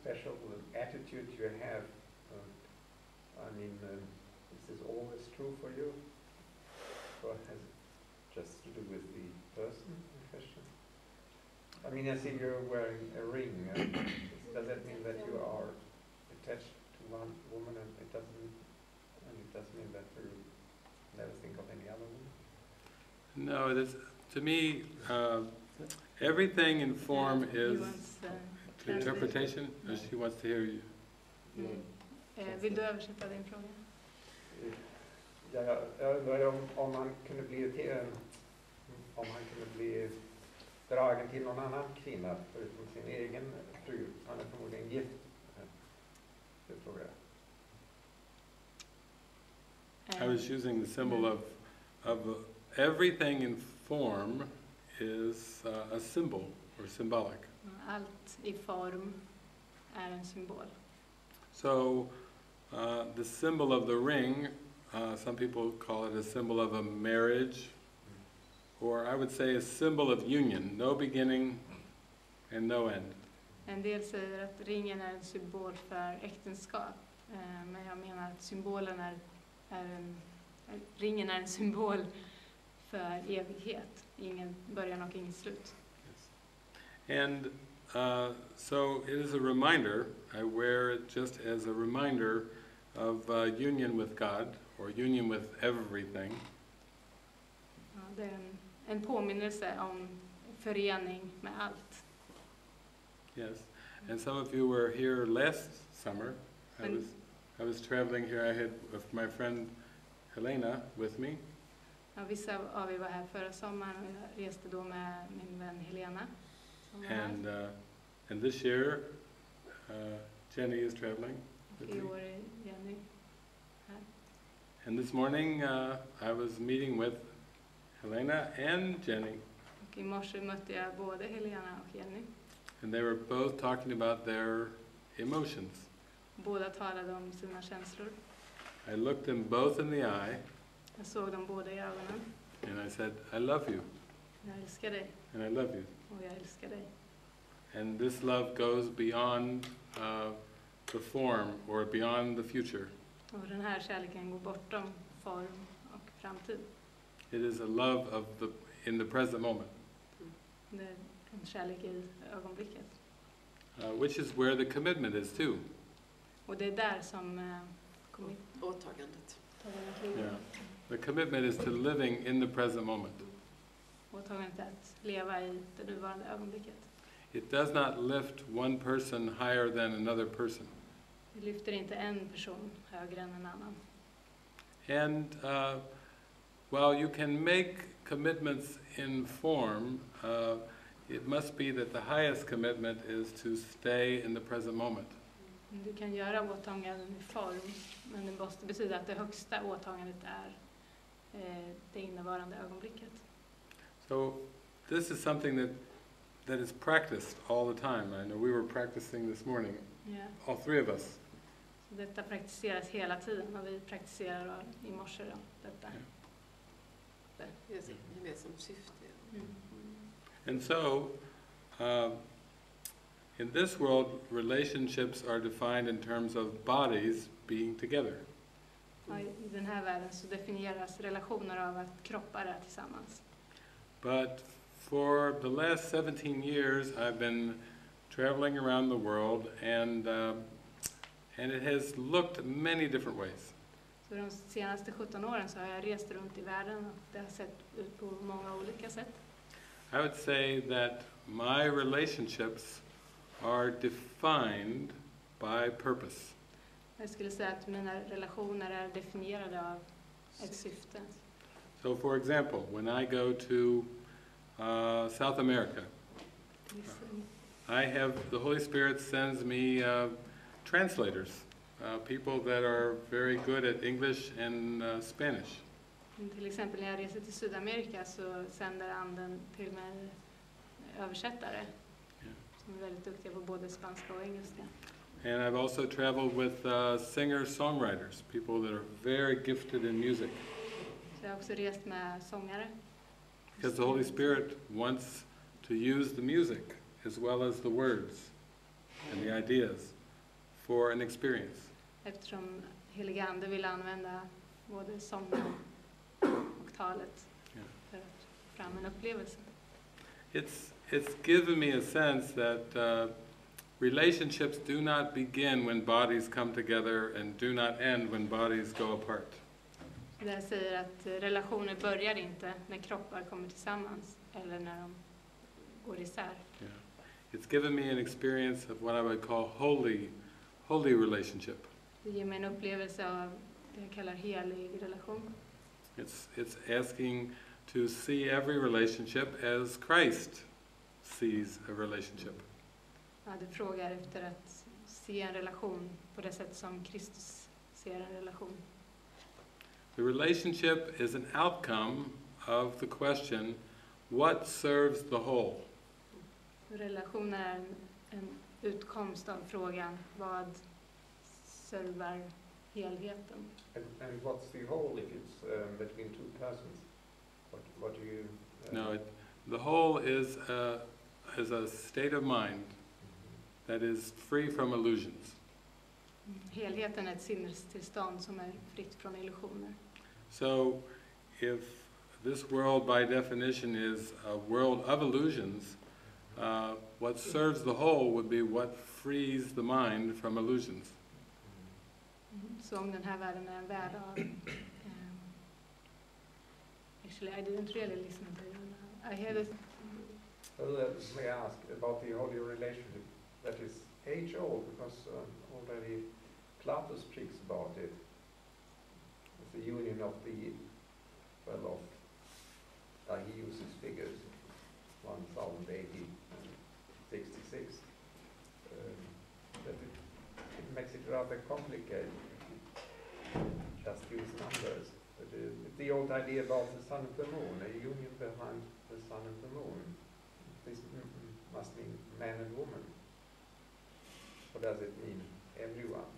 special attitude you have? I mean, is this always true for you? Or has it just to do with the person in question? I mean, I see you're wearing a ring. Does that mean that you are attached to one woman, and it does mean that you never think of any other woman? No, it is, to me, everything in form is interpretation. She wants to hear you. Vill du översätta din fråga? Jag undrar om han kunde bli dragen till någon annan kvinna förutom sin egen fru. Han är förmodligen gift. Det tror jag. I was using the symbol of everything in form is a symbol or symbolic. Allt I form är en symbol. So the symbol of the ring, some people call it a symbol of a marriage, or I would say a symbol of union, no beginning and no end. En del säger att ringen är en symbol för äktenskap, men jag menar att ringen är en symbol för evighet, ingen början och ingen slut. Yes. And so it is a reminder, I wear it just as a reminder of union with God, or union with everything. Ja, det är en påminnelse om förening med allt. Yes, and some of you were here last summer. I was traveling here. I had my friend Helena with me. Ja, vissa av er var här förra sommaren och jag reste då med min vän Helena. And this year, Jenny is traveling with I me. år är Jenny här. And this morning, I was meeting with Helena and Jenny. Och I morse mötte jag både Helena och Jenny. And they were both talking about their emotions. Båda talade om sina känslor. I looked them both in the eye. Jag såg dem båda I ögonen. And I said, I love you. Jag älskar dig. And I love you. Och jag älskar dig. And this love goes beyond the form or beyond the future. Och den här kärleken går bortom form och framtid. It is a love of in the present moment. Det är en kärlek I ögonblicket. Which is where the commitment is too. Och det är där som åtagandet. Yeah. The commitment is to living in the present moment. Åtagandet är att leva I det nuvarande ögonblicket. It does not lift one person higher than another person. Det lyfter inte en person högre än en annan. And while you can make commitments in form, it must be that the highest commitment is to stay in the present moment. Du kan göra åtaganden I form, men det måste betyda att det högsta åtagandet är det innevarande ögonblicket. So this is something that is practiced all the time. I know we were practicing this morning, all three of us. Så detta praktiseras hela tiden och vi praktiserar I morse då, detta. Det är ett gemensamt syfte. And so, in this world, relationships are defined in terms of bodies being together. Ja, I den här världen så definieras relationer av att kroppar är tillsammans. But for the last 17 years, I've been traveling around the world, and it has looked many different ways. Så de senaste 17 åren så har jag rest runt I världen och det har sett ut på många olika sätt. I would say that my relationships are defined by purpose. Jag skulle säga att mina relationer är definierade av ett syfte. So for example, when I go to South America, the Holy Spirit sends me translators, people that are very good at English and Spanish. Till exempel när jag reser till Sydamerika så sänder anden till mig översättare som är väldigt duktiga på både spanska och engelska. And I've also traveled with singer-songwriters, people that are very gifted in music. Så jag har också rest med sångare. Because the Holy Spirit wants to use the music as well as the words and the ideas. for an experience. Eftersom heliga ande vill använda både sången och talet för att få fram en upplevelse. It's given me a sense that relationships do not begin when bodies come together and do not end when bodies go apart. Det säger att relationer börjar inte när kroppar kommer tillsammans eller när de går isär. Yeah. It's given me an experience of what I would call holy relationship. Det ger mig en upplevelse av det jag kallar helig relation. It's asking to see every relationship as Christ sees a relationship. Ja, det frågar efter att se en relation på det sätt som Kristus ser en relation. The relationship is an outcome of the question, what serves the whole? Relation är en utkomst av frågan, vad servar helheten? And what's the whole if it's between two persons? What do you... No, the whole is a state of mind that is free from illusions. Helheten är ett sinnestillstånd som är fritt från illusioner. So, if this world by definition is a world of illusions, what serves the whole would be what frees the mind from illusions. Så om den här världen är en värld av... Actually, I didn't really listen to you now. I heard it... Well, may I ask about the holy relationship that is age-old, because already Plato speaks about it. It's the union of the, well, he uses figures, 1066. But it makes it rather complicated. Just use numbers. But the old idea about the sun and the moon, a union behind the sun and the moon. This must mean man and woman. Or does it mean everyone?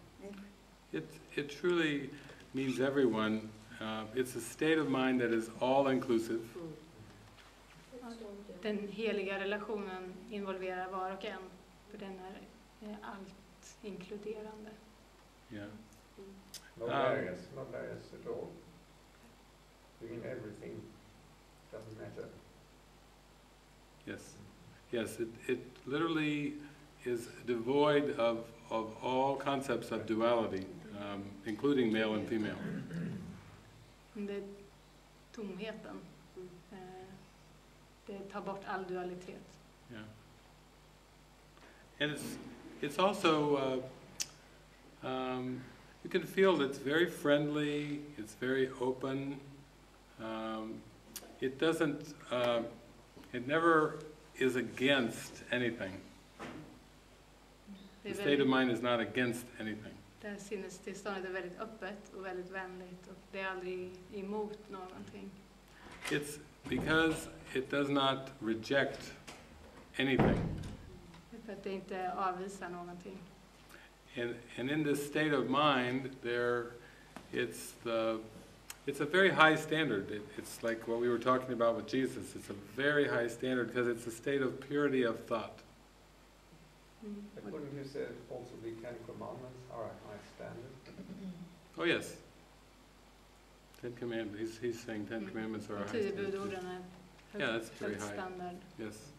It truly means everyone. It's a state of mind that is all-inclusive. Den heliga relationen involverar var och en, för den är allt inkluderande. Yeah. No barriers at all. You mean everything doesn't matter. Yes. It literally is devoid of all concepts of duality, including male and female. Det är tomheten. Det tar bort all dualitet. Yeah. And it's also you can feel it's very friendly. It's very open. It doesn't. It never is against anything. The state of mind is not against anything. Det här sinnestillståndet är väldigt öppet och väldigt vänligt, och det är aldrig emot någonting. It's because it does not reject anything. För att det inte avvisar någonting. And in this state of mind, it's a very high standard. It's like what we were talking about with Jesus. It's a very high standard because it's a state of purity of thought. But wouldn't you say also the Ten Commandments are a high standard? Oh yes. Ten Commandments. He's saying 10 Commandments are a high 10 standard. budorden är Yeah, that's very hög high. standard. Yes.